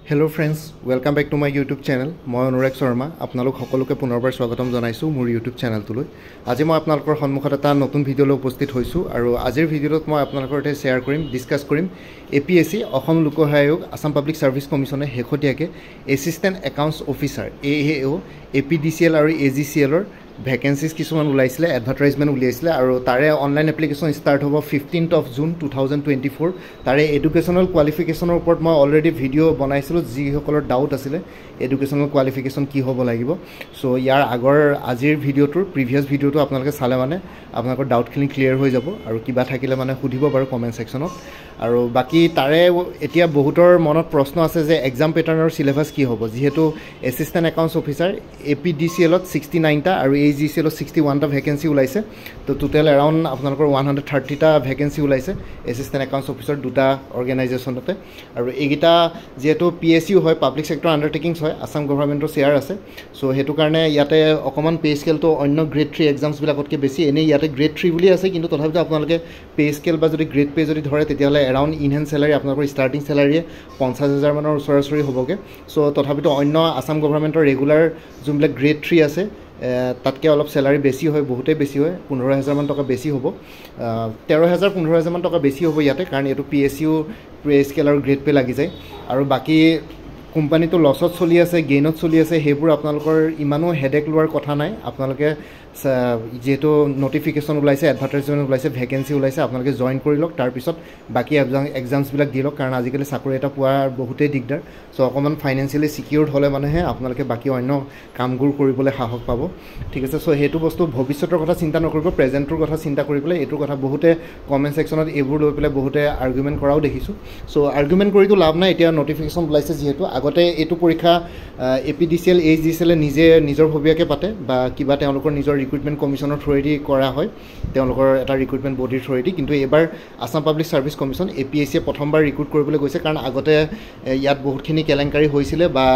Hello friends, welcome back to my YouTube channel. মই অনুৰাগ শৰ্মা আপোনালোক সকলোকে পুনৰবাৰ স্বাগতম জনাইছো মোৰ YouTube চেনেলটোলৈ। আজি মই আপোনালোকৰ সন্মুখত এটা নতুন ভিডিঅ' লৈ উপস্থিত হৈছো আৰু আজিৰ ভিডিঅ'ত মই আপোনালোকৰ সৈতে শ্বেয়াৰ কৰিম, ডিসকাস কৰিম APSC অসম লোক সেৱা আয়োগ আসাম পাব্লিক সাৰ্ভিস কমিশনে শেহতীয়াকৈ assistant accounts officer AAO APDCL আৰু AGCL ৰ ভ্যাকেন্সিজ কিছুমান উলাইছিলে, এডভাৰটাইজমেন্ট উলিয়াইছিলে আৰু তাৰে অনলাইন এপ্লিকেশন ষ্টাৰ্ট হ'ব 15th of June 2024। তাৰে এডুকেশনাল কোৱালিফিকেশনৰ ওপৰত মই অলৰেডি ভিডিঅ' বনাইছিলো, যিসকলৰ ডাউট আছিলে এডুকেশনাল কোৱালিফিকেশন কি হ'ব লাগিব। সো ইয়াৰ আগৰ আজিৰ ভিডিঅ'টোৰ প্ৰিভিয়াছ ভিডিঅ'টো আপোনালোকে চালে মানে আপোনালোকৰ ডাউটখিনি ক্লিয়াৰ হৈ যাব আৰু কিবা থাকিলে মানে সুধিব বাৰু কমেন্ট সেকশনত। আৰু বাকি তাৰে এতিয়া বহুতৰ মনত প্ৰশ্ন আছে যে এক্সাম প্যাটাৰ্নৰ সিলেবাস কি হ'ব, যেহেতু এসিস্টেন্ট একাউন্টস অফিচাৰ APDCL ত 69টা আৰু AGCL ত 61টা ভ্যাকেন্সি ওলাইছে। তো টোটাল এৰাউণ্ড আপোনালোকৰ 130টা ভ্যাকেন্সি ওলাইছে এসিস্টেন্ট একাউন্টস অফিচাৰ দুটা অৰ্গেনাইজেশ্যনতে। আৰু এইগিটা যেহেতু PSU হয়, পাব্লিক সেক্টৰ আন্ডাৰটেকিংছ হয়, আসাম গভৰ্ণমেণ্টৰ শ্বেয়াৰ আছে। সো হেতু কাৰণে ইয়াতে অকমান পে স্কেলটো অন্য গ্ৰেড 3 এক্সামছ বিলাকতকৈ বেছি। এনে ইয়াতে গ্ৰেড 3 বুলি আছে, কিন্তু তথাপিতো আপোনালোকে পে স্কেল বা যদি গ্ৰেড পে যদি ধৰে তেতিয়াহ'লে এৰাউণ্ড ইনহেণ্ড চেলাৰী আপোনালোকৰ ষ্টাৰ্টিং চেলাৰীয়ে 50,000 মানৰ ওচৰা-ওচৰি হ'বগৈ। সো তথাপিতো অন্য আসাম গভৰ্ণমেণ্টৰ ৰেগুলাৰ যোনবিলাক গ্ৰেড 3 আছে তাতকৈ অলপ চেলাৰী বেছি হয়, বহুতেই বেছি হয়, 15,000 মান টকা বেছি হ'ব, 13,000 15,000 মান টকা বেছি হ'ব ইয়াতে, কাৰণ এইটো PSU পে স্কেল আৰু গ্ৰেড পে লাগি যায়। আৰু বাকী কোম্পানীটো লছত চলি আছে, গেইনত চলি আছে, সেইবোৰ আপোনালোকৰ ইমানো হেডেক লোৱাৰ কথা নাই। আপোনালোকে যেহেতু নটিফিকেশ্যন ওলাইছে, এডভাৰটাইজমেণ্ট ওলাইছে, ভেকেঞ্চি ওলাইছে, আপোনালোকে জইন কৰি লওক, তাৰপিছত বাকী এক্সামছবিলাক দি লওক, কাৰণ আজিকালি চাকৰি এটা পোৱা বহুতেই দিগদাৰ। চ' অকণমান ফাইনেন্সিয়েলি ছিকিউৰ্ড হ'লে মানেহে আপোনালোকে বাকী অন্য কামবোৰ কৰিবলৈ সাহস পাব, ঠিক আছে। চ' সেইটো বস্তু ভৱিষ্যতৰ কথা চিন্তা নকৰিব, প্ৰেজেণ্টটোৰ কথা চিন্তা কৰি পেলাই এইটোৰ কথা বহুতে কমেণ্ট ছেকশ্যনত এইবোৰ লৈ পেলাই বহুতে আৰ্গুমেণ্ট কৰাও দেখিছোঁ। চ' আৰ্গুমেণ্ট কৰিতো লাভ নাই, এতিয়া নটিফিকেশ্যন ওলাইছে যিহেতু। আগতে এইটো পৰীক্ষা APDCL AGCL নিজৰ ভৱিয়াকৈ পাতে বা কিবা তেওঁলোকৰ নিজৰ ৰিক্ৰুটমেণ্ট কমিশ্যনৰ থ্ৰুৱেদি কৰা হয়, তেওঁলোকৰ এটা ৰিক্ৰুটমেণ্ট বডিৰ থ্ৰুৱেদি। কিন্তু এইবাৰ আসাম পাব্লিক সাৰ্ভিস কমিশ্যন APSCয়ে প্ৰথমবাৰ ৰিক্ৰুট কৰিবলৈ গৈছে, কাৰণ আগতে ইয়াত বহুতখিনি কেলেংকাৰী হৈছিলে বা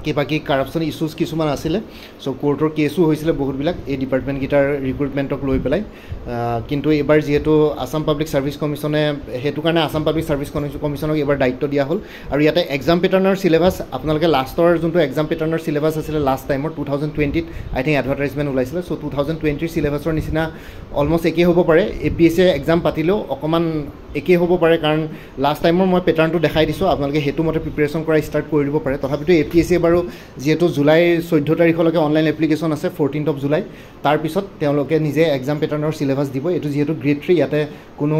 কিবা কাৰাপশ্যন ইছ্যুজ কিছুমান আছিলে। চ' কোৰ্টৰ কেছো হৈছিলে বহুতবিলাক এই ডিপাৰ্টমেণ্টকেইটাৰ ৰিক্ৰুটমেণ্টক লৈ পেলাই। কিন্তু এইবাৰ যিহেতু আসাম পাব্লিক সাৰ্ভিস কমিশ্যনে, সেইটো কাৰণে আসাম পাব্লিক সাৰ্ভিস কমিশ্যনক এইবাৰ দায়িত্ব দিয়া হ'ল। আৰু ইয়াতে এক্সাম পেটাৰ্ণৰ চিলেবাছ আপোনালোকে লাষ্টৰ যোনটো এক্সাম পেটাৰ্ণৰ চিলেবাছ আছিলে লাষ্ট টাইমৰ 2020ত আই থিংক এডভাৰটাইজমেণ্ট ওলাইছিলে। চ' 2020ৰ চিলেবাছৰ নিচিনা অলমষ্ট একেই হ'ব পাৰে। APSCয়ে এক্সাম পাতিলেও অকণমান একেই হ'ব পাৰে, কাৰণ লাষ্ট টাইমৰ মই পেটাৰ্ণটো দেখাই দিছোঁ, আপোনালোকে সেইটো মতে প্ৰিপেৰেশ্যন কৰা ষ্টাৰ্ট কৰি দিব পাৰে। তথাপিতো APSCয়ে বাৰু যিহেতু জুলাই 14 তাৰিখলৈকে অনলাইন এপ্লিকেশ্যন আছে, 14th of July, তাৰপিছত তেওঁলোকে নিজে এক্সাম পেটাৰ্ণৰ চিলেবাছ দিব। এইটো যিহেতু গ্ৰেড 3 ইয়াতে কোনো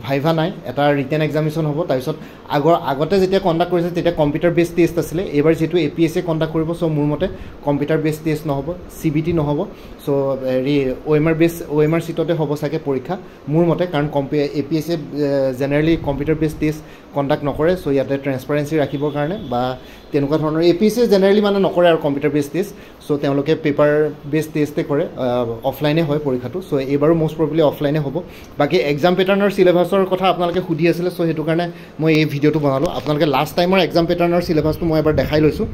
ভাইভা নাই, এটা ৰিটেন এক্সামিনেশ্যন হ'ব। তাৰপিছত আগতে যেতিয়া কণ্ডাক্ট কৰিছে তেতিয়া কম্পিউটাৰ বেছড টেষ্ট আছিলে। এইবাৰ যিহেতু APSCয়ে কণ্ডাক্ট কৰিব, চ' মোৰ মতে কম্পিউটাৰ বেছড টেষ্ট নহ'ব, CBT নহ'ব। চ' হেৰি OMR চিটতে হ'ব চাগে পৰীক্ষা মোৰ মতে, কাৰণ APSCয়ে generally computer based test conduct নকৰে। চ' ইয়াতে ট্ৰেন্সপাৰেঞ্চি ৰাখিবৰ কাৰণে বা তেনেকুৱা ধৰণৰ APSCয়ে জেনেৰেলি মানে নকৰে আৰু কম্পিউটাৰ বেছড টেষ্ট। চ' তেওঁলোকে পেপাৰ বেছড টেষ্টে কৰে, অফলাইনে হয় পৰীক্ষাটো। চ' এইবাৰো মষ্ট প্ৰবেবলি অফলাইনে হ'ব। বাকী এক্সাম পেটাৰ্ণৰ চিলেবাছৰ কথা আপোনালোকে সুধি আছিলে, চ' সেইটো কাৰণে মই এই ভিডিঅ'টো বনালোঁ। আপোনালোকে লাষ্ট টাইমৰ এক্সাম পেটাৰ্ণৰ চিলেবাছটো মই এবাৰ দেখাই লৈছোঁ।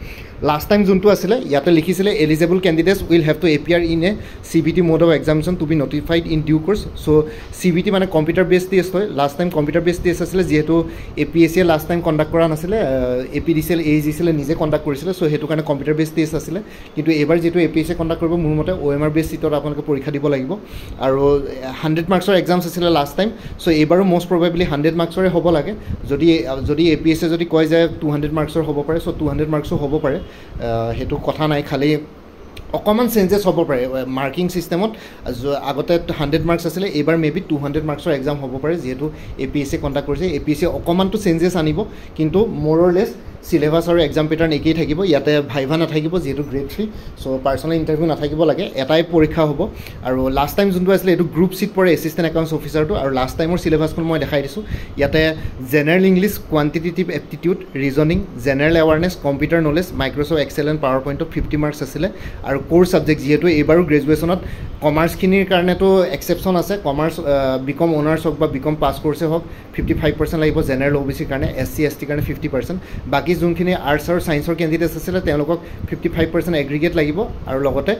লাষ্ট টাইম যোনটো আছিলে ইয়াতে লিখিছিলে eligible candidates will have to appear in a CBT mode of examination to be notified in due course. So' CBT মানে কম্পিউটাৰ বেছড টেষ্ট হয়। Last time computer based test আছিলে, যিহেতু APSCয়ে লাষ্ট টাইম কণ্ডাক্ট কৰা নাছিলে, APDCL AGCL নিজে conduct কৰিছিলে। চ' সেইটো কাৰণে কম্পিউটাৰ বেছড টেষ্ট আছিলে। কিন্তু এইবাৰ যিটো APSCয়ে কণ্ডাক্ট কৰিব, মোৰ মতে OMR বেছড চিটত আপোনালোকে পৰীক্ষা দিব লাগিব। আৰু 100 মাৰ্কছৰ এক্সামছ আছিলে লাষ্ট টাইম। চ' এইবাৰো মষ্ট প্ৰবেবলি 100 মাৰ্কছৰে হ'ব লাগে। যদি APSCয়ে যদি কয় যে 200 মাৰ্কছৰ হ'ব পাৰে, চ' 200 মাৰ্কছো হ'ব পাৰে, সেইটো কথা নাই। খালি অকণমান চেঞ্জেছ হ'ব পাৰে মাৰ্কিং ছিষ্টেমত। আগতে 100 মাৰ্কছ আছিলে, এইবাৰ মেবি 200 মাৰ্কছৰ এক্সাম হ'ব পাৰে, যিহেতু APSCয়ে কণ্ডাক্ট কৰিছে। APSCয়ে অকণমানটো চেঞ্জেছ আনিব, কিন্তু মোৰ অৰ লেছ চিলেবাছ আৰু এক্সাম পেটাৰ্ণ একেই থাকিব। ইয়াতে ভাইভা নাথাকিব, যিহেতু গ্ৰেড 3। চ' পাৰ্চনেল ইণ্টাৰভিউ নাথাকিব লাগে, এটাই পৰীক্ষা হ'ব। আৰু লাষ্ট টাইম যোনটো আছিলে এইটো গ্ৰুপ চিট পৰে এছিষ্টেণ্ট একাউণ্টছ অফিচাৰটো। আৰু লাষ্ট টাইমৰ চিলেবাছখন মই দেখাই দিছোঁ। ইয়াতে general English, quantitative aptitude, reasoning, general awareness, computer knowledge, Microsoft Excel and পাৱাৰ পইণ্টত 50 মাৰ্কছ আছিলে। আৰু ক'ৰ ছাবজেক্ট, যিহেতু এইবাৰো গ্ৰেজুৱেশ্যনত কমাৰ্চখিনিৰ কাৰণেতো এক্সেপশ্যন আছে। কমাৰ্চ BCom অনাৰ্ছ হওক বা BCom পাছ কৰ্ছে হওক 55% লাগিব জেনেৰেল OBCৰ কাৰণে, SC ST কাৰণে 50%। বাকী যোনখিনি আৰ্টছ আৰু ছায়েন্সৰ কেণ্ডিডেটছ আছিলে তেওঁলোকক 55% এগ্ৰিগেট লাগিব আৰু লগতে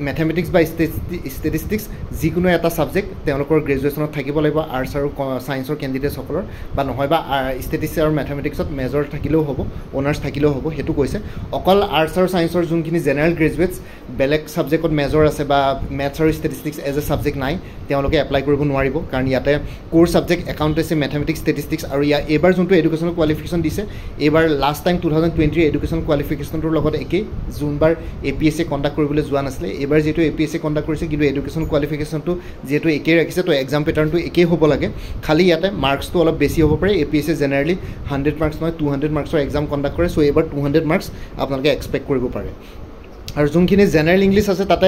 মেথমেটিক্স বা ষ্টেটিষ্টিক্স যিকোনো এটা ছাবজেক্ট তেওঁলোকৰ গ্ৰেজুৱেশ্যনত থাকিব লাগিব আৰ্টছ আৰু ছায়েন্সৰ কেণ্ডিডেটছসকলৰ বা নহয় বা ষ্টেটিষ্টিক্স আৰু মেথমেটিক্সত মেজৰ থাকিলেও হ'ব অনাৰ্ছ থাকিলেও হ'ব সেইটো কৈছে অকল আৰ্টছ আৰু ছায়েন্সৰ যোনখিনি জেনেৰেল গ্ৰেজুৱেটছ বেলেগ ছাবজেক্টত মেজৰ আছে বা মেথছ আৰু ষ্টেটিষ্টিক্স এজ এ ছাবজেক্ট নাই তেওঁলোকে এপ্লাই কৰিব নোৱাৰিব কাৰণ ইয়াতে কোৰ ছাবজেক্ট একাউণ্টেঞ্চি মেথমেটিক্স ষ্টেটিষ্টিক্স আৰু এইবাৰ যোনটো এডুকেশ্যনেল কোৱালিফিকেশ্যন দিছে এইবাৰ লাষ্ট টাইম 2020 এডুকেশ্যন কোৱালিফিকেশ্যনটোৰ লগত একেই যোনবাৰ APSC কণ্ডাক্ট কৰিবলৈ যোৱা নাছিলে এইবাৰ যিহেতু APSC কণ্ডাক্ট কৰিছে কিন্তু এডুকেশ্যন কোৱালিফিকেশ্যনটো যিহেতু একেই ৰাখিছে তো এক্সাম পেটাৰ্ণটো একেই হ'ব লাগে খালি ইয়াতে মাৰ্কছটো অলপ বেছি হ'ব পাৰে APSC জেনেৰেলি 100 মাৰ্কছ নহয় 200 মাৰ্কছৰ এক্সাম কণ্ডাক্ট কৰে চ' এইবাৰ 200 মাৰ্কছ আপোনালোকে এক্সপেক্ট কৰিব পাৰে আৰু যোনখিনি জেনেৰেল ইংলিছ আছে তাতে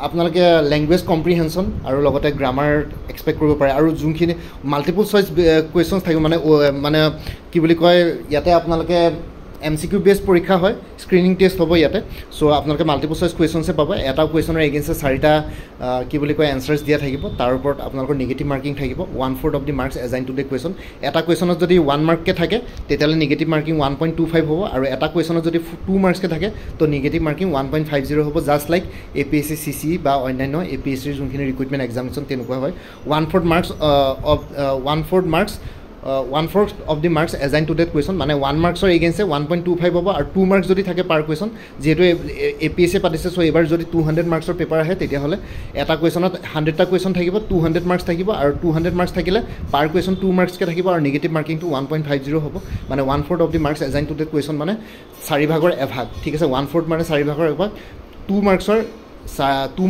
আপোনালোকে লেংগুৱেজ কম্প্ৰিহেনশ্যন আৰু লগতে গ্ৰামাৰ এক্সপেক্ট কৰিব পাৰে আৰু যোনখিনি মাল্টিপল চইচ কুৱেশ্যনছ থাকিব মানে কি বুলি কয় ইয়াতে আপোনালোকে MCQ বেছ পৰীক্ষা হয় স্ক্ৰিনিং টেষ্ট হ'ব ইয়াতে চ' আপোনালোকে মাল্টিপল চইচ কুৱেশ্যনছে পাব এটা কুৱেশ্যনৰ এগেইনষ্টে 4টা কি বুলি কয় এনচাৰ্ছ দিয়া থাকিব তাৰ ওপৰত আপোনালোকৰ নিগেটিভ মাৰ্কিং থাকিব 1/4 of the marks assigned to the question এটা কুৱেশ্যনত যদি 1 মাৰ্ককৈ থাকে তেতিয়াহ'লে নিগেটিভ মাৰ্কিং 1.25 হ'ব আৰু এটা কুৱেশ্যনত যদি 2 মাৰ্কছকৈ থাকে তো নিগেটিভ মাৰ্কিং 1.50 হ'ব জাষ্ট লাইক APSC CCE বা অন্যান্য APSCৰ যোনখিনি ৰিক্ৰুইটমেণ্ট এক্সামিনেশ্যন তেনেকুৱা হয় 1/4 marks of 1/4 of the marks assigned to that question মানে 1 মাৰ্কছৰ এগেইনষ্টে 1.25 হ'ব আৰু 2 মাৰ্কছ যদি থাকে পাৰ কুৱেশ্যন যিহেতু APSC পাতিছে চ' এইবাৰ যদি 200 মাৰ্কছৰ পেপাৰ আহে তেতিয়াহ'লে এটা কুৱেশ্যনত 100টা কুৱেশ্যন থাকিব 200 মাৰ্কছ থাকিব আৰু 200 মাৰ্কছ থাকিলে পাৰ কুৱেশ্যন 2 মাৰ্কছকৈ থাকিব আৰু নিগেটিভ মাৰ্কিংটো 1.50 হ'ব মানে 1/4 of the marks assigned to that question মানে 4 ভাগৰ এভাগ ঠিক আছে 1/4 মানে 4 ভাগৰ এভাগ 2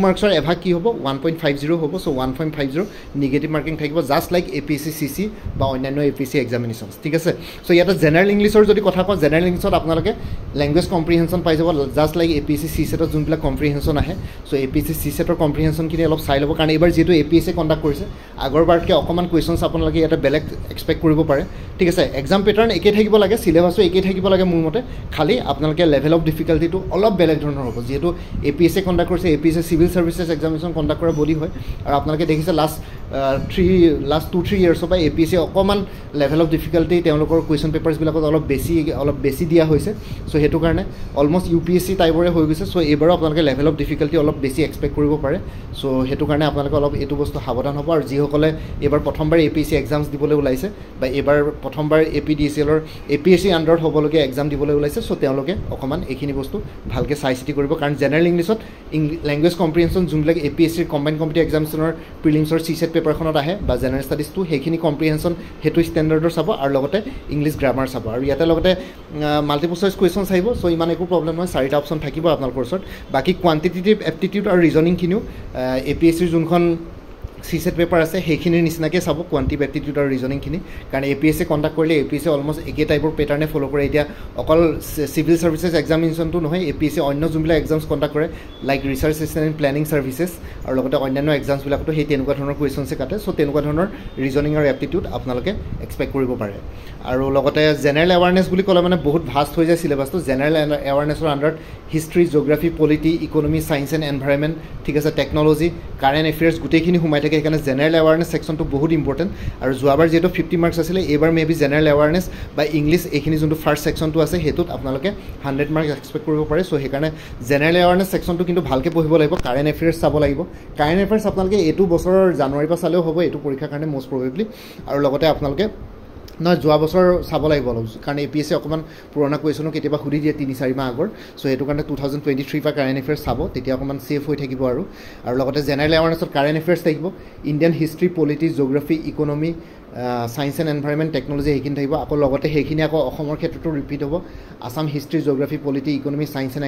মাৰ্কছৰ এভাগ কি হ'ব 1.50 হ'ব চ' 1.50 নিগেটিভ মাৰ্কিং থাকিব জাষ্ট লাইক APSC CCE বা অন্যান্য APSC এক্সামিনেশ্যনছ ঠিক আছে চ' ইয়াতে জেনেৰেল ইংলিছৰ যদি কথা কওঁ জেনেৰেল ইংলিছত আপোনালোকে লেংগুৱেজ কম্প্ৰিহেনশ্যন পাই যাব জাষ্ট লাইক APSC CSETত যোনবিলাক কম্প্ৰিহেনশ্যন আহে চ' APSC CSETৰ কম্প্ৰিহেনশ্যনখিনি অলপ চাই ল'ব কাৰণ এইবাৰ যিহেতু APSC কণ্ডাক্ট কৰিছে আগৰবাৰতকৈ অকণমান কুৱেশ্যনছ আপোনালোকে ইয়াতে বেলেগ এক্সপেক্ট কৰিব পাৰে ঠিক আছে এক্সাম পেটাৰ্ণ একেই থাকিব লাগে চিলেবাছটো একেই থাকিব লাগে মোৰ মতে খালি আপোনালোকে লেভেল অফ ডিফিকাল্টিটো অলপ বেলেগ ধৰণৰ হ'ব যিহেতু APSC কণ্ডাক্ট কৰিছে APSC civil services examination conduct কৰা বডি হয় আৰু আপোনালোকে দেখিছে লাষ্ট 2-3 ইয়াৰ্ছৰ পৰা APSC অকণমান লেভেল অফ ডিফিকাল্টি তেওঁলোকৰ কুৱেশ্যন পেপাৰ্ছবিলাকত অলপ বেছি দিয়া হৈছে চ' সেইটো কাৰণে অলমষ্ট UPSC টাইপৰে হৈ গৈছে চ' এইবাৰো আপোনালোকে লেভেল অফ ডিফিকাল্টি অলপ বেছি এক্সপেক্ট কৰিব পাৰে চ' সেইটো কাৰণে আপোনালোকে অলপ এইটো বস্তু সাৱধান হ'ব আৰু যিসকলে এইবাৰ প্ৰথমবাৰ APSC এক্সামছ দিবলৈ ওলাইছে বা এইবাৰ প্ৰথমবাৰ APDCLৰ APSC আণ্ডাৰত হ'বলগীয়া এক্সাম দিবলৈ ওলাইছে চ' তেওঁলোকে অকণমান এইখিনি বস্তু ভালকৈ চাই চিতি কৰিব কাৰণ জেনেৰেল ইংলিছত লেংগুৱেজ কম্প্ৰিহেনশ্যন যোনবিলাক APSCৰ কম্বাইণ্ড কম্পিটিটিভ এক্সামিনেশ্যনৰ প্ৰিলিমছৰ CSET পেপাৰখনত আহে বা জেনেৰেল ষ্টাডিজটো সেইখিনি কম্প্ৰিহেনশ্যন সেইটো ষ্টেণ্ডাৰ্ডৰ চাব আৰু লগতে ইংলিছ গ্ৰামাৰ চাব আৰু ইয়াতে লগতে মাল্টিপল চইচ কুৱেশ্যনছ আহিব চ' ইমান একো প্ৰব্লেম নহয় 4টা অপশ্যন থাকিব আপোনালোকৰ ওচৰত বাকী কোৱান্টিটেটিভ এপ্টিটিউড আৰু ৰিজনিংখিনিও APSCৰ যোনখন CSET পেপাৰ আছে সেইখিনিৰ নিচিনাকৈ চাব কোৱান্টিটিভ এপ্টিটিউড আৰু ৰিজনিংখিনি কাৰণ APSC কণ্ডাক্ট কৰিলে APSC অলমষ্ট একে টাইপৰ পেটাৰ্ণে ফ'ল' কৰে এতিয়া অকল চিভিল ছাৰ্ভিচেছ এক্সামিনেশ্যনটো নহয় APSC অন্য যোনবিলাক এক্সামছ কণ্ডাক্ট কৰে like research assistant and planning services আৰু লগতে অন্যান্য এক্সামছবিলাকতো সেই তেনেকুৱা ধৰণৰ কুৱেশ্যনছে কাটে চ' তেনেকুৱা ধৰণৰ ৰিজনিং আৰু এপ্টিটিউড আপোনালোকে এক্সপেক্ট কৰিব পাৰে আৰু লগতে জেনেৰেল এৱাৰনেছ বুলি ক'লে মানে বহুত ভাষ্ট হৈ যায় চিলেবাছটো জেনেৰেল এৱাৰনেছৰ আণ্ডাৰত history geography polity economy science and environment ঠিক আছে টেকন'লজি কাৰেণ্ট এফেয়াৰ্ছ গোটেইখিনি সোমাই থাকে সেইকাৰণে জেনেৰেল এৱাৰনেছ ছেকশ্যনটো বহুত ইম্পৰ্টেণ্ট আৰু যোৱাবাৰ যিহেতু 50 মাৰ্কছ আছিলে এইবাৰ মেবি জেনেৰেল এৱাৰনেছ বা ইংলিছ এইখিনি যোনটো ফাৰ্ষ্ট ছেকশ্যনটো আছে সেইটোত আপোনালোকে 100 মাৰ্কছ এক্সপেক্ট কৰিব পাৰে চ' সেইকাৰণে জেনেৰেল এৱাৰনেছ ছেকশ্যনটো কিন্তু ভালকৈ পঢ়িব লাগিব কাৰেণ্ট এফেয়াৰ্ছ চাব লাগিব কাৰেণ্ট এফেয়াৰ্ছ আপোনালোকে এইটো বছৰৰ জানুৱাৰীৰ পৰা চালেও হ'ব এইটো পৰীক্ষাৰ কাৰণে মষ্ট প্ৰবেবলি আৰু লগতে আপোনালোকে নহয় যোৱা বছৰ চাব লাগিব অলপ কাৰণ APSC অকণমান পুৰণা কুৱেশ্যনো কেতিয়াবা সুধি দিয়ে 3-4 মাহ আগৰ চ' সেইটো কাৰণে 2023 পৰা কাৰেণ্ট এফেয়াৰ্ছ চাব তেতিয়া অকণমান ছেফ হৈ থাকিব আৰু লগতে জেনেৰেল এৱাৰনেছত কাৰেণ্ট এফেয়াৰ্ছ থাকিব Indian history polity geography economy science and environment technology সেইখিনি থাকিব আকৌ লগতে সেইখিনি আকৌ অসমৰ ক্ষেত্ৰতো ৰিপিট হ'ব Assam history geography polity economy science and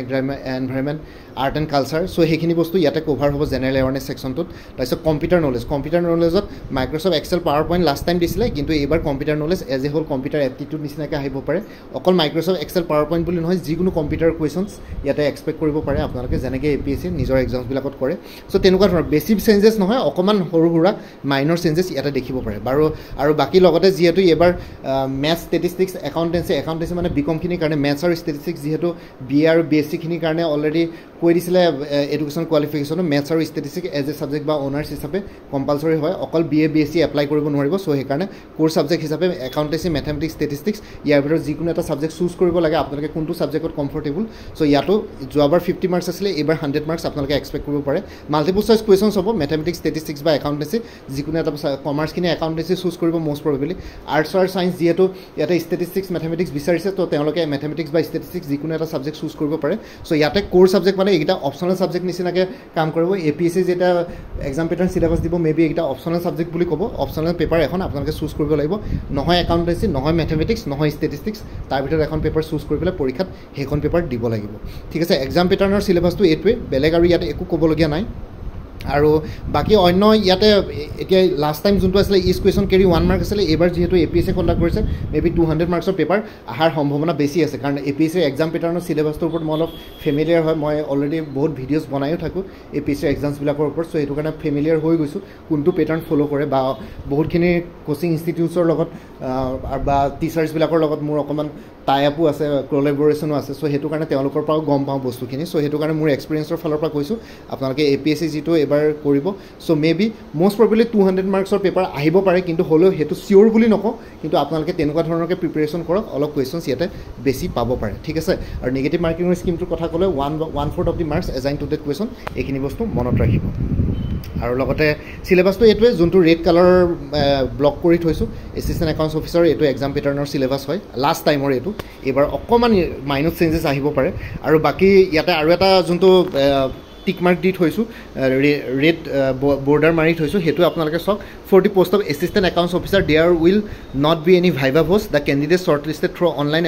environment art and culture so' সেইখিনি বস্তু ইয়াতে কভাৰ হ'ব জেনেৰেল এৱাৰনেছ ছেকশ্যনটোত তাৰপিছত কম্পিউটাৰ নলেজত Microsoft excel power point last time দিছিলে কিন্তু এইবাৰ কম্পিউটাৰ নলেজ এজ এ হ'ল কম্পিউটাৰ এপ্টিটিউড নিচিনাকৈ আহিব পাৰে অকল মাইক্ৰ'ছফ্ট এক্সেল পাৱাৰ পইণ্ট বুলি নহয় যিকোনো কম্পিউটাৰ কুৱেশ্যনছ ইয়াতে এক্সপেক্ট কৰিব পাৰে আপোনালোকে যেনেকৈ APSC নিজৰ এক্সামছবিলাকত কৰে চ' তেনেকুৱা ধৰণৰ বেছি চেঞ্জেছ নহয় অকণমান সৰু সুৰা মাইনৰ চেঞ্জেছ ইয়াতে দেখিব পাৰে বাৰু আৰু বাকী লগতে যিহেতু এবাৰ মেথছ ষ্টেটিষ্টিক্স একাউণ্টেঞ্চি মানে বিকমখিনিৰ কাৰণে মেথছ আৰু ষ্টেটিষ্টিক্স যিহেতু BA আৰু BSc খিনিৰ কাৰণে অলৰেডি কৈ দিছিলে এডুকেশ্যন কোৱালিফিকেশ্যনো মেথছ আৰু ষ্টেটিষ্টিক্স এজ এ ছাবজেক্ট বা অনাৰ্ছ হিচাপে কম্পালচৰি হয় অকল BA BSc এপ্লাই কৰিব নোৱাৰিব চ' সেইকাৰণে কোৰ্চ ছাবজেক্ট হিচাপে একাউণ্টেঞ্চি মেথমেটিক্স ষ্টেটিষ্টিক্স ইয়াৰ ভিতৰত যিকোনো এটা ছাবজেক্ট চুজ কৰিব লাগে আপোনালোকে কোনটো ছাবজেক্টত কমফৰ্টেবল চ' ইয়াতো যোৱাবাৰ 50 মাৰ্কছ আছিলে এইবাৰ 100 মাৰ্কছ আপোনালোকে এক্সপেক্ট কৰিব পাৰে মাল্টিপল চইচ কুৱেশ্যনছ হ'ব মেথমেটিক্স ষ্টেটিষ্টিক্স বা একাউণ্টেঞ্চি যিকোনো এটা কমাৰ্চখিনি একাউণ্টেঞ্চি চুজ কৰিব মষ্ট প্ৰবেবলি আৰ্টছ আৰু ছায়েন্স যিহেতু ইয়াতে ষ্টেটিষ্টিক্স মেথমেটিক্স বিচাৰিছে তো তেওঁলোকে মেথমেটিক্স বা ষ্টেটিষ্টিক্স যিকোনো এটা ছাবজেক্ট চুজ কৰিব পাৰে চ' ইয়াতে কোৰ ছাবজেক্ট মানে এইকেইটা অপশ্যনেল ছাবজেক্ট নিচিনাকৈ কাম কৰিব APSC যেতিয়া এক্সাম পেটাৰ্ণ চিলেবাছ দিব মেবি এইকেইটা অপশ্যনেল ছাবজেক্ট বুলি ক'ব অপশ্যনেল পেপাৰ এখন আপোনালোকে চুজ কৰিব লাগিব নহয় একাউণ্টেঞ্চি নহয় মেথমেটিক্স নহয় ষ্টেটিষ্টিক্স তাৰ ভিতৰত এখন পেপাৰ চুজ কৰি পেলাই পৰীক্ষাত সেইখন পেপাৰ দিব লাগিব ঠিক আছে এক্সাম পেটাৰ্ণৰ চিলেবাছটো এইটোৱে বেলেগ আৰু ইয়াতে একো ক'বলগীয়া নাই আৰু বাকী অন্য ইয়াতে এতিয়া লাষ্ট টাইম যোনটো আছিলে ইজ কুৱেশ্যন কেৰি 1 মাৰ্ক আছিলে এইবাৰ যিহেতু APSC কণ্ডাক্ট কৰিছে মেবি 200 মাৰ্কছৰ পেপাৰ অহাৰ সম্ভাৱনা বেছি আছে কাৰণ APSC এক্সাম পেটাৰ্ণৰ চিলেবাছটোৰ ওপৰত মই অলপ ফেমিলিয়াৰ হয় মই অলৰেডি বহুত ভিডিঅ'ছ বনায়ো থাকোঁ APSC এক্সামছবিলাকৰ ওপৰত চ' সেইটো কাৰণে ফেমিলিয়াৰ হৈ গৈছোঁ কোনটো পেটাৰ্ণ ফ'ল' কৰে বা বহুতখিনি কোচিং ইনষ্টিটিউটছৰ লগত বা টিচাৰ্ছবিলাকৰ লগত মোৰ অকণমান টাই আপো আছে কোলাবৰেশ্যনো আছে চ' সেইটো কাৰণে তেওঁলোকৰ পৰাও গম পাওঁ বস্তুখিনি চ' সেইটো কাৰণে মোৰ এক্সপিৰিয়েঞ্চৰ ফালৰ পৰা কৈছোঁ আপোনালোকে APSC যিটো এবাৰ কৰিব চ' মেবি মষ্ট প্ৰবেবলি 200 মাৰ্কছৰ পেপাৰ আহিব পাৰে কিন্তু হ'লেও সেইটো চিয়'ৰ বুলি নকওঁ কিন্তু আপোনালোকে তেনেকুৱা ধৰণৰকৈ প্ৰিপেৰেশ্যন কৰক অলপ কুৱেশ্যনছ ইয়াতে বেছি পাব পাৰে ঠিক আছে আৰু নিগেটিভ মাৰ্কিঙৰ স্কিমটোৰ কথা ক'লে 1/4 of the marks assigned to that question এইখিনি বস্তু মনত ৰাখিব আৰু লগতে চিলেবাছটো এইটোৱে যোনটো ৰেড কালাৰৰ ব্লক কৰি থৈছোঁ এছিষ্টেণ্ট একাউণ্টছ অফিচাৰ এইটো এক্সাম পেটাৰ্ণৰ চিলেবাছ হয় লাষ্ট টাইমৰ এইটো এইবাৰ অকণমান মাইনত চেঞ্জেছ আহিব পাৰে আৰু বাকী ইয়াতে আৰু এটা যোনটো টিক মাৰ্ক দি থৈছোঁ ৰেড বৰ্ডাৰ মাৰি থৈছোঁ সেইটো আপোনালোকে চাওক for the post of assistant accounts officer there will not be any viva voce the candidate short listed through online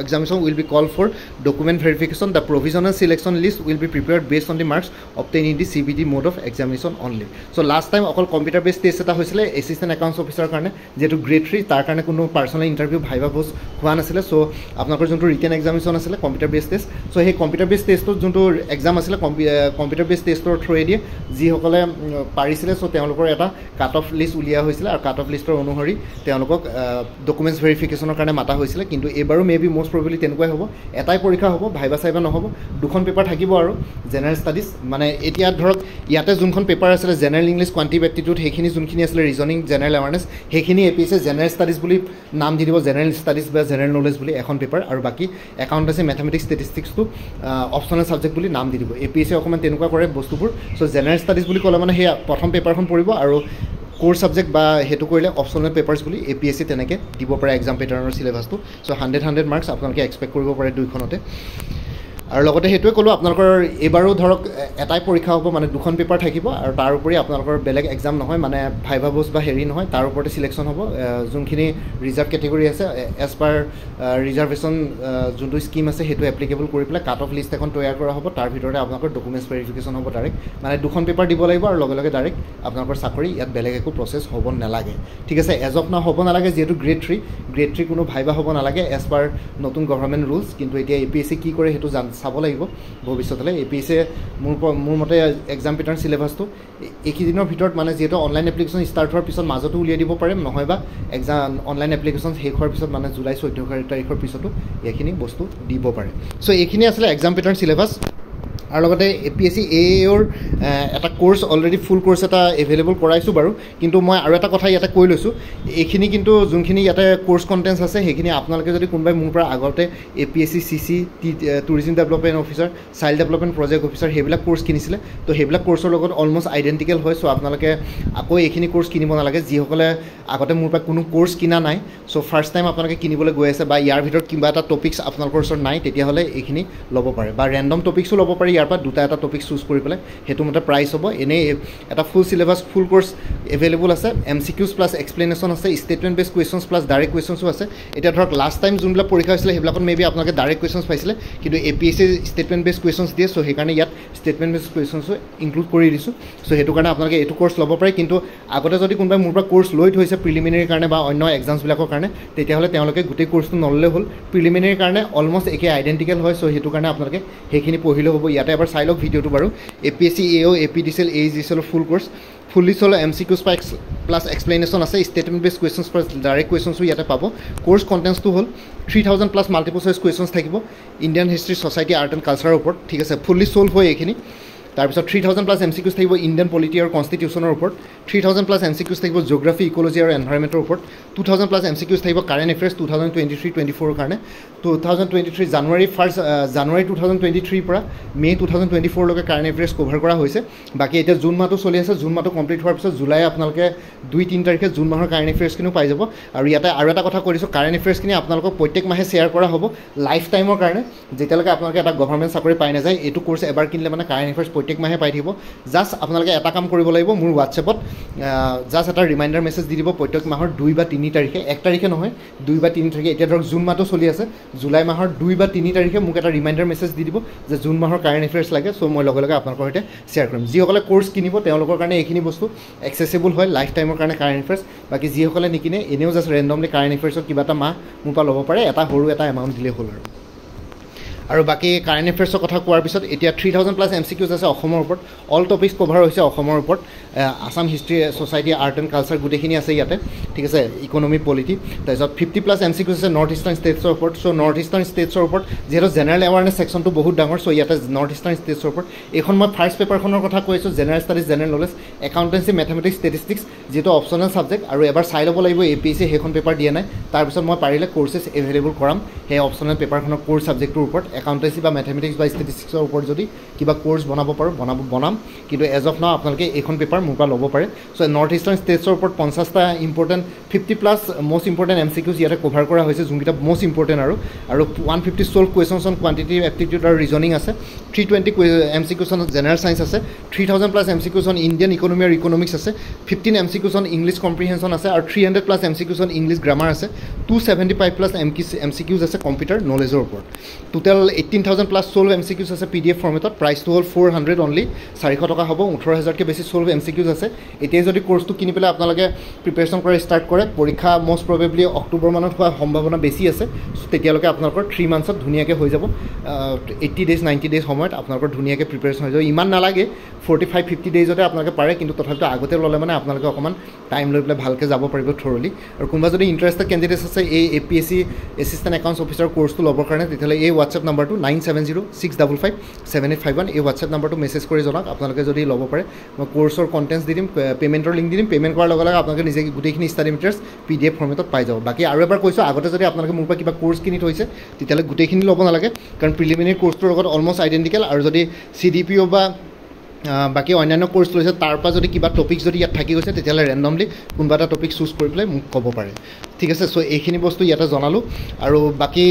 examination will be call for document verification the provisional selection list will be prepared based on the marks obtain in the CBT mode of examination only so' last time অকল computer base test এটা হৈছিলে assistant accounts অফিচাৰৰ কাৰণে যিহেতু grade 3 তাৰ কাৰণে কোনো personal interview viva ভোজ হোৱা নাছিলে চ' আপোনালোকৰ যোনটো ৰিটেন এক্সামিনেশ্যন আছিলে কম্পিউটাৰ বেছ টেষ্ট চ' সেই কম্পিউটাৰ বেছ টেষ্টত যোনটো এক্সাম আছিলে কম্পিউটাৰ বেছ টেষ্টৰ থ্ৰুৱে দিয়ে যিসকলে পাৰিছিলে চ' তেওঁলোকৰ এটা কাট অফ লিষ্ট উলিওৱা হৈছিলে আৰু কাট অফ লিষ্টৰ অনুসৰি তেওঁলোকক ডকুমেণ্টছ ভেৰিফিকেশ্যনৰ কাৰণে মাতা হৈছিলে কিন্তু এইবাৰো মেবি মষ্ট প্ৰবেবলি তেনেকুৱাই হ'ব এটাই পৰীক্ষা হ'ব ভাইভা চাইভা নহ'ব দুখন পেপাৰ থাকিব আৰু জেনেৰেল ষ্টাডিজ মানে এতিয়া ধৰক ইয়াতে যোনখন পেপাৰ আছিলে জেনেৰেল ইংলিছ কোৱান্টিটিভ এপ্টিটিউড সেইখিনি যোনখিনি আছিলে ৰিজনিং জেনেৰেল এৱাৰনেছ সেইখিনি APSC জেনেৰেল ষ্টাডিজ বুলি নাম দি দিব জেনেৰেল ষ্টাডিজ বা জেনেৰেল নলেজ বুলি এখন পেপাৰ আৰু বাকী একাউণ্টেঞ্চি মেথমেটিক্স ষ্টেটিষ্টিক্সটো অপশ্যনেল ছাবজেক্ট বুলি নাম দি দিব APSC অকণমান তেনেকুৱা কৰে বস্তুবোৰ চ' জেনেৰেল ষ্টাডিজ বুলি ক'লে মানে সেই প্ৰথম পেপাৰখন পৰিব আৰু কোৰ ছাবজেক্ট বা সেইটো কৰিলে অপশ্যনেল পেপাৰ্ছ বুলি APSC তেনেকৈ দিব পাৰে এক্সাম পেটাৰ্ণৰ চিলেবাছটো চ' 100 মাৰ্কছ আপোনালোকে এক্সপেক্ট কৰিব পাৰে দুইখনতে আৰু লগতে সেইটোৱে ক'লোঁ আপোনালোকৰ এইবাৰো ধৰক এটাই পৰীক্ষা হ'ব মানে দুখন পেপাৰ থাকিব আৰু তাৰ উপৰি আপোনালোকৰ বেলেগ এক্সাম নহয় মানে ভাইভা ভোজ বা হেৰি নহয় তাৰ ওপৰতে চিলেকশ্যন হ'ব যোনখিনি ৰিজাৰ্ভ কেটেগৰী আছে এজ পাৰ ৰিজাৰ্ভেশ্যন যোনটো স্কিম আছে সেইটো এপ্লিকেবল কৰি পেলাই কাট অফ লিষ্ট এখন তৈয়াৰ কৰা হ'ব তাৰ ভিতৰতে আপোনালোকৰ ডকুমেণ্টছ ভেৰিফিকেশ্যন হ'ব ডাইৰেক্ট মানে দুখন পেপাৰ দিব লাগিব আৰু লগে লগে ডাইৰেক্ট আপোনালোকৰ চাকৰি ইয়াত বেলেগ একো প্ৰচেছ হ'ব নালাগে ঠিক আছে এজ অফ নাও হ'ব নালাগে যিহেতু গ্ৰেড 3 কোনো ভাইভা হ'ব নালাগে এজ পাৰ নতুন গভৰ্ণমেণ্ট ৰুলছ কিন্তু এতিয়া APSC কি কৰে সেইটো চাব লাগিব ভৱিষ্যতলৈ APSC মোৰ মতে এক্সাম পেটাৰ্ণ চিলেবাছটো এইকেইদিনৰ ভিতৰত মানে যিহেতু অনলাইন এপ্লিকেশ্যন ষ্টাৰ্ট হোৱাৰ পিছত মাজতো উলিয়াই দিব পাৰে নহয় বা এক্সাম অনলাইন এপ্লিকেশ্যন শেষ হোৱাৰ পিছত মানে জুলাই 14 তাৰিখৰ পিছতো এইখিনি বস্তু দিব পাৰে চ' এইখিনি আছিলে এক্সাম পেটাৰ্ণ চিলেবাছ আৰু লগতে APSC AAOৰ এটা কোৰ্চ অলৰেডি ফুল কোৰ্চ এটা এভেইলেবল কৰাইছোঁ বাৰু কিন্তু মই আৰু এটা কথা ইয়াতে কৈ লৈছোঁ এইখিনি কিন্তু যোনখিনি ইয়াতে কোৰ্চ কণ্টেণ্টছ আছে সেইখিনি আপোনালোকে যদি কোনোবাই মোৰ পৰা আগতে APSC CC tourism development officer child development project officer সেইবিলাক কোৰ্চ কিনিছিলে তো সেইবিলাক কোৰ্চৰ লগত অলমষ্ট আইডেণ্টিকেল হয় চ' আপোনালোকে আকৌ এইখিনি কোৰ্চ কিনিব নালাগে যিসকলে আগতে মোৰ পৰা কোনো কোৰ্চ কিনা নাই চ' ফাৰ্ষ্ট টাইম আপোনালোকে কিনিবলৈ গৈ আছে বা ইয়াৰ ভিতৰত কিবা এটা টপিক্স আপোনালোকৰ ওচৰত নাই তেতিয়াহ'লে এইখিনি ল'ব পাৰে বা ৰেণ্ডম টপিক্সো ল'ব পাৰি ইয়াৰ পৰা দুটা এটা টপিক চুজ কৰি পেলাই সেইটো মতে প্ৰাইচ হ'ব এনেই এটা ফুল চিলেবাছ ফুল কোৰ্চ এভেইলেবল আছে MCQs প্লাছ এক্সপ্লেনেশ্যন আছে ষ্টেটমেণ্ট বেছ কুৱেশ্যনছ প্লাছ ডাইৰেক্ট কুৱেশ্যনছো আছে এতিয়া ধৰক লাষ্ট টাইম যোনবিলাক পৰীক্ষা হৈছিলে সেইবিলাকত মেবি আপোনালোকে ডাইৰেক্ট কুৱেশ্যনছ পাইছিলে কিন্তু APSC ষ্টেটমেণ্ট বেছ কুৱেশ্যনছ দিয়ে চ' সেইকাৰণে ইয়াত ষ্টেটমেণ্ট বেছ কুৱেশ্যনছো ইনক্লুড কৰি দিছোঁ চ' সেইটো কাৰণে আপোনালোকে এইটো কোৰ্চ ল'ব পাৰে কিন্তু আগতে যদি কোনোবাই মোৰ পৰা কোৰ্চ লৈ থৈছে প্ৰিলিমিনেৰীৰ কাৰণে বা অন্য এক্সামছবিলাকৰ কাৰণে তেতিয়াহ'লে তেওঁলোকে গোটেই কোৰ্চটো নল'লে হ'ল প্ৰিলিমিনেৰীৰ কাৰণে অলমষ্ট একে আইডেণ্টিকেল হয় চ' সেইটো কাৰণে আপোনালোকে সেইখিনি পঢ়িলেও হ'ব ইয়াতে ইয়াতে এবাৰ চাই লওক ভিডিঅ'টো বাৰু APSC AO APDCL AEGCL ফুল কোৰ্স ফুল্লি চল MCQs প্লাছ এক্সপ্লেনেশ্যন আছে ষ্টেটমেণ্ট বেছ কুৱেশ্যনছ প্লাছ ডাইৰেক্ট কুৱেশ্যনছো ইয়াতে পাব কোৰ্স কণ্টেণ্টছটো হ'ল 3000 প্লাছ মাল্টিপল চইচ কুৱেশ্যনছ থাকিব Indian history society art and কালচাৰৰ ওপৰত ঠিক আছে ফুল্লি চল্ভ হয় এইখিনি তাৰপিছত 3000 প্লাছ MCQs থাকিব ইণ্ডিয়ান পলিটি আৰু কনষ্টিটিউশ্যনৰ ওপৰত 3000 প্লাছ MCQs থাকিব জিঅ'গ্ৰাফি ইক'লজি আৰু এনভাইৰমেণ্টৰ ওপৰত 2000 প্লাছ MCQs থাকিব কাৰেণ্ট এফেয়াৰ্ছ 2023-24 কাৰণে 2023 জানুৱাৰী 2023 পৰা মে 2024 লৈকে কাৰেণ্ট এফেয়াৰ্ছ কভাৰ কৰা হৈছে বাকী এতিয়া জুন মাহটো চলি আছে জুন মাহটো কমপ্লিট হোৱাৰ পিছত জুলাই আপোনালোকে 2-3 তাৰিখে জুন মাহৰ কাৰেণ্ট এফেয়াৰ্ছখিনিও পাই যাব আৰু ইয়াতে আৰু এটা কথা কৈ দিছোঁ কাৰেণ্ট এফেয়াৰ্ছখিনি আপোনালোকক প্ৰত্যেক মাহে শ্বেয়াৰ কৰা হ'ব লাইফ টাইমৰ কাৰণে যেতিয়ালৈকে আপোনালোকে এটা গভৰ্ণমেণ্ট চাকৰি পাই নাযায় এইটো কোৰ্ছ এবাৰ কিনিলে মানে কাৰেণ্ট এফেয়াৰ্ছ প্ৰত্যেক মাহে পাই থাকিব জাষ্ট আপোনালোকে এটা কাম কৰিব লাগিব মোৰ হোৱাটছএপত জাষ্ট এটা ৰিমাইণ্ডাৰ মেছেজ দি দিব প্ৰত্যেক মাহৰ 2 বা 3 তাৰিখে 1 তাৰিখে নহয় 2 বা 3 তাৰিখে এতিয়া ধৰক জুন মাহটো চলি আছে জুলাই মাহৰ 2 বা 3 তাৰিখে মোক এটা ৰিমাইণ্ডাৰ মেছেজ দি দিব যে জুন মাহৰ কাৰেণ্ট এফেয়াৰ্ছ লাগে চ' মই লগে লগে আপোনালোকৰ সৈতে শ্বেয়াৰ কৰিম যিসকলে কোৰ্ছ কিনিব তেওঁলোকৰ কাৰণে এইখিনি বস্তু এক্সেচিবল হয় লাইফ টাইমৰ কাৰণে কাৰেণ্ট এফেয়াৰ্ছ বাকী যিসকলে নিকিনে এনেও জাষ্ট ৰেণ্ডমলি কাৰেণ্ট এফেয়াৰ্ছৰ কিবা এটা মাহ মোৰ পৰা ল'ব পাৰে এটা সৰু এটা এমাউণ্ট দিলেই হ'ল আৰু বাকী কাৰেণ্ট এফেয়াৰ্ছৰ কথা কোৱাৰ পিছত এতিয়া 3000 প্লাছ MCQs আছে অসমৰ ওপৰত অল টপিকছ কভাৰ হৈছে অসমৰ ওপৰত Assam history society art and culture গোটেইখিনি আছে ইয়াতে ঠিক আছে ইকনমি পলিটি তাৰপিছত 50 প্লাছ MCQs আছে নৰ্থ ইষ্টাৰ্ণ ষ্টেটছৰ ওপৰত চ' নৰ্থ ইষ্টাৰ্ণ ষ্টেটছৰ ওপৰত যিহেতু জেনেৰেল এৱাৰনেছ ছেকশ্যনটো বহুত ডাঙৰ চ' ইয়াতে নৰ্থ ইষ্টাৰ্ণ ষ্টেটছৰ ওপৰত এইখন মই ফাৰ্ষ্ট পেপাৰখনৰ কথা কৈছোঁ general studies general knowledge accountancy mathematics statistics যিটো অপশ্যনেল ছাবজেক্ট আৰু এবাৰ চাই ল'ব লাগিব APSC সেইখন পেপাৰ দিয়া নাই তাৰপিছত মই পাৰিলে কোৰ্চেছ এভেইলেবল কৰাম সেই অপশ্যনেল পেপাৰখনৰ কোৰ্চ ছাবজেক্টটোৰ ওপৰত একাউণ্টেঞ্চি বা মেথমেটিক্স বা ষ্টেটিষ্টিক্সৰ ওপৰত যদি কিবা কোৰ্চ বনাব পাৰোঁ বনাম কিন্তু এজ অফ নাও আপোনালোকে এইখন পেপাৰ মোৰ পৰা ল'ব পাৰে চ' নৰ্থ ইষ্টাৰ্ণ ষ্টেটছৰ ওপৰত 50টা important 50 plus most important MCQs ইয়াতে কভাৰ কৰা হৈছে যোনকেইটা মষ্ট ইম্পৰ্টেণ্ট আৰু 150 solved questions on quantitative aptitude আৰু ৰিজনিং আছে 320 MCQs অন জেনেৰেল ছায়েন্স আছে 3000 plus MCQs on Indian economy আৰু ইকনমিক্স আছে 15 MCQs অন ইংলিছ কম্প্ৰিহেনশ্যন আছে আৰু 300 plus MCQs on English grammar আছে 275 প্লাছ MCQs আছে কম্পিউটাৰ নলেজৰ ওপৰত টোটেল 18,000 প্লাছ চল্ভ MCQs আছে PDF ফৰ্মেটত প্ৰাইচটো হ'ল 400 অনলি 400 টকা হ'ব 18,000কৈ বেছি চল্ভ MCQs আছে এতিয়া যদি কোৰ্চটো কিনি পেলাই আপোনালোকে প্ৰিপেৰেশ্যন কৰা ষ্টাৰ্ট কৰে পৰীক্ষা মষ্ট প্ৰবেবলি অক্টোবৰ মানত হোৱাৰ সম্ভাৱনা বেছি আছে তেতিয়ালৈকে আপোনালোকৰ 3 মান্থছত ধুনীয়াকৈ হৈ যাব 80 ডেজ 90 ডেজ সময়ত আপোনালোকৰ ধুনীয়াকৈ প্ৰিপেৰেশ্যন হৈ যাব ইমান নালাগে 45-50 ডেজতে আপোনালোকে পাৰে কিন্তু তথাপিতো আগতে ল'লে মানে আপোনালোকে অকণমান টাইম লৈ পেলাই ভালকৈ যাব পাৰিব থৰলি আৰু কোনোবা যদি ইণ্টাৰেষ্টেড কেণ্ডিডেটছ আছে এই APSC এছিষ্টেণ্ট একাউণ্টছ অফিচাৰ কোৰ্চটো ল'বৰ কাৰণে তেতিয়াহ'লে এই হোৱাটছএপ নাম্বাৰটো 9706557851 এই হোৱাটছএপ নাম্বাৰটো মেছেজ কৰি জনাওক আপোনালোকে যদি ল'ব পাৰে মই কোৰ্চৰ কণ্টেণ্টছ দি দিম পে'মেণ্টৰ লিংক দি দিম পে'মেণ্ট কৰাৰ লগে লগে আপোনালোকে নিজে গোটেইখিনি ষ্টাডি মেটেৰিয়েলছ PDF ফৰ্মেটত পাই যাব বাকী আৰু এবাৰ কৈছোঁ আগতে যদি আপোনালোকে মোৰ পৰা কিবা কোৰ্চ কিনি থৈছে তেতিয়াহ'লে গোটেইখিনি ল'ব নালাগে কাৰণ প্ৰিলিমিনেৰী কোৰ্চটোৰ লগত অলমষ্ট আইডেণ্টিকেল আৰু যদি CDPO বা বাকী অন্যান্য কোৰ্চ লৈছে তাৰ পৰা যদি কিবা টপিক যদি ইয়াত থাকি গৈছে তেতিয়াহ'লে ৰেণ্ডমলি কোনোবা এটা টপিক চুজ কৰি পেলাই মোক ক'ব পাৰে ঠিক আছে চ' এইখিনি বস্তু ইয়াতে জনালোঁ আৰু বাকী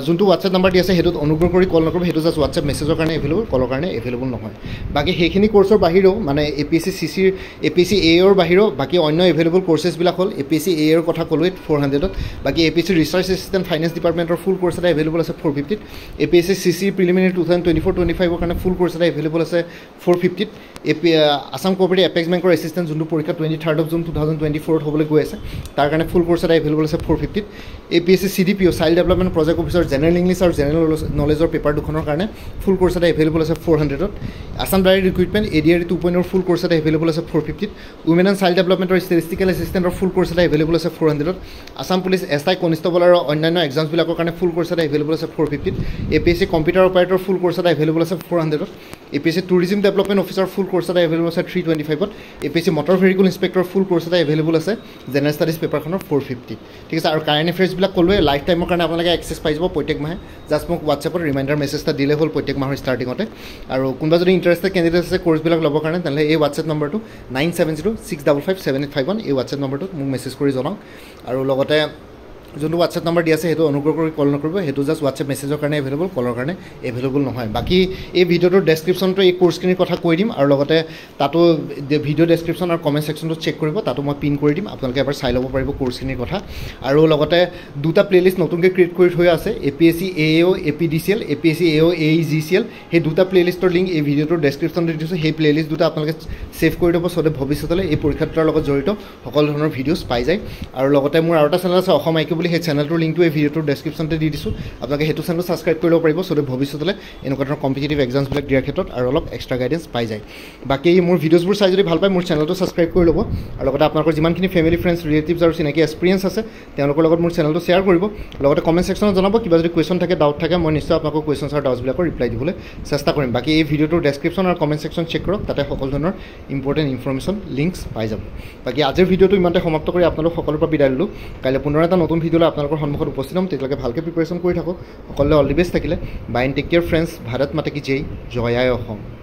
যোনটো হোৱাটছএপ নাম্বাৰ দি আছে সেইটোত অনুগ্ৰহ কৰি কল নকৰিব সেইটো জাষ্ট হোৱাটছএপ মেছেজৰ কাৰণে এভেইলেবল কলৰ কাৰণে এভেইলেবল নহয় বাকী সেইখিনি কোৰ্চৰ বাহিৰেও মানে APSC AOৰ বাহিৰেও বাকী অন্য এভেইলেবল কোৰ্চেছবিলাক হ'ল APSC AOৰ কথা ক'লোৱেই 400ত বাকী APSC ৰিচাৰ্চ এছিষ্টেণ্ট ফাইনেন্স ডিপাৰ্টমেণ্টৰ ফুল কোৰ্চ এটা এভেইলেবল আছে 450ত APSC CC প্ৰিলিমিনেৰী 2024-25ৰ কাৰণে ফুল কোৰ্চ এটা এভেইলেবল আছে 450ত আসাম কোঅপাৰেটিভ এপেক্স বেংকৰ এছিষ্টেণ্ট যোনটো পৰীক্ষা 23rd জুন 2024ত হ'বলৈ গৈ আছে তাৰ কাৰণে ফুল কোৰ্চ এটা এভেইলেবল আছে 450ত APSC CDPO child development project officer general English আৰু জেনেৰেল নলেজৰ পেপাৰ দুখনৰ কাৰণে ফুল কোৰ্চ এটা এভেইলেবল আছে 400ত Assam direct recruitment ADR 2.0 full course এটা এভেইলেবল আছে 450ত উইমেন এণ্ড চাইল্ড ডেভেলপমেণ্টৰ ষ্টেটিষ্টিকেল এছিষ্টেণ্টৰ ফুল কোৰ্চ এটা এভেইলেবল আছে 400ত আসাম পুলিচ SI কনষ্টেবল আৰু অন্যান্য এক্সামছবিলাকৰ কাৰণে ফুল কোৰ্চ এটা এভেইলেবল আছে 450ত APSC computer operator full course এটা এভেইলেবল আছে 400ত APSC টুৰিজম ডেভেলপমেণ্ট অফিচাৰ ফুল কোৰ্চ এটা এভেইলেবল আছে 325ত APSC মটৰ ভেহিকুল ইনস্পেক্টৰ ফুল কোৰ্চ এটা এভেইলেবল আছে জেনেৰেল ষ্টাডিজ পেপাৰখনৰ 450 ঠিক আছে আৰু কাৰেণ্ট এফেয়াৰ্ছবিলাক ক'লোৱে লাইফ টাইমৰ কাৰণে আপোনালোকে এক্সেছ পাই যাব প্ৰত্যেক মাহে জাষ্ট মোক হোৱাটছএপত ৰিমাইণ্ডাৰ মেছেজ এটা দিলে হ'ল প্ৰত্যেক মাহৰ ষ্টাৰ্টিঙতে আৰু কোনোবা যদি ইণ্টাৰেষ্টেড কেণ্ডিডেট আছে কোৰ্চবিলাক ল'বৰ কাৰণে তেনেহ'লে এই হোৱাটছএপ নম্বৰটো 9706557851 এই হোৱাটছএপ নম্বৰটোত মোক মেছেজ কৰি জনাওক আৰু লগতে যোনটো হোৱাটছএপ নম্বৰ দি আছে সেইটো অনুগ্ৰহ কৰি কল নকৰিব সেইটো জাষ্ট হোৱাটছএপ মেছেজৰ কাৰণে এভেইলেবল কলৰ কাৰণে এভেইলেবল নহয় বাকী এই ভিডিঅ'টোৰ ডেছক্ৰিপশ্যনটো এই কোৰ্চখিনিৰ কথা কৈ দিম আৰু লগতে তাতো ভিডিঅ' ডেছক্ৰিপশ্যন আৰু কমেণ্ট ছেকশ্যনটো চেক কৰিব তাতো মই পিন কৰি দিম আপোনালোকে এবাৰ চাই ল'ব পাৰিব কোৰ্চখিনিৰ কথা আৰু লগতে দুটা প্লেলিষ্ট নতুনকৈ ক্ৰিয়েট কৰি থোৱা আছে APSC AO APDCL APSC AO AEGCL সেই দুটা প্লেলিষ্টৰ লিংক এই ভিডিঅ'টোৰ ডেছক্ৰিপশ্যনটো দিছোঁ সেই প্লেলিষ্ট দুটা আপোনালোকে ছেভ কৰি দিব সদায় ভৱিষ্যতলৈ এই পৰীক্ষাটোৰ লগত জড়িত সকলো ধৰণৰ ভিডিঅ'ছ পাই যায় আৰু লগতে মোৰ আৰু এটা চেনেল আছে অসম IQ বুলি বুলি সেই চেনেলটোৰ লিংকটো এই ভিডিঅ'টোৰ ডেছক্ৰিপশ্যনতে দি দিছোঁ আপোনালোকে সেইটো চেনেল ছাবস্ক্ৰাইব কৰি ল'ব পাৰিব যাতে ভৱিষ্যতলৈ এনেকুৱা ধৰণৰ কম্পিটিটিভ এক্সামছবিলাক দিয়াৰ ক্ষেত্ৰত আৰু অলপ এক্সট্ৰা গাইডেঞ্চ পাই যায় বাকী মোৰ ভিডিঅ'ছবোৰ চাই যদি ভাল পায় মোৰ চেনেলটো ছাবস্ক্ৰাইব কৰি ল'ব আৰু লগতে আপোনালোকৰ যিমানখিনি ফেমিলি ফ্ৰেণ্ডছ ৰিলেটিভছ আৰু চিনাকি এক্সপিৰিয়েঞ্চ আছে তেওঁলোকৰ লগত মোৰ চেনেলটো শ্বেয়াৰ কৰিব লগতে কমেণ্ট ছেকশ্যনত জনাব কিবা যদি কুৱেশ্যন থাকে ডাউট থাকে মই নিশ্চয় আপোনালোকৰ কুৱেশ্যনছ আৰু ডাউটছবিলাকৰ ৰিপ্লাই দিবলৈ চেষ্টা কৰিম বাকী এই ভিডিঅ'টোৰ ডেছক্ৰিপশ্যন আৰু কমেণ্ট ছেকশ্যন চেক কৰক তাতে সকলো ধৰণৰ ইম্পৰ্টেণ্ট ইনফৰ্মেশ্যন লিংকছ পাই যাব বাকী আজিৰ ভিডিঅ'টো ইমানতে সমাপ্ত কৰি আপোনালোক সকলোৰ পৰা বিদায় ল'লোঁ কাইলৈ পুনৰ এটা নতুন ভিডিঅ'লৈ আপোনালোকৰ সন্মুখত উপস্থিত হ'ম তেতিয়ালৈকে ভালকৈ প্ৰিপেৰেশ্যন কৰি থাকক সকলোৱে অল দি বেষ্ট থাকিলে bye and take care friends Bharat Mata কি জয় জয় আই অসম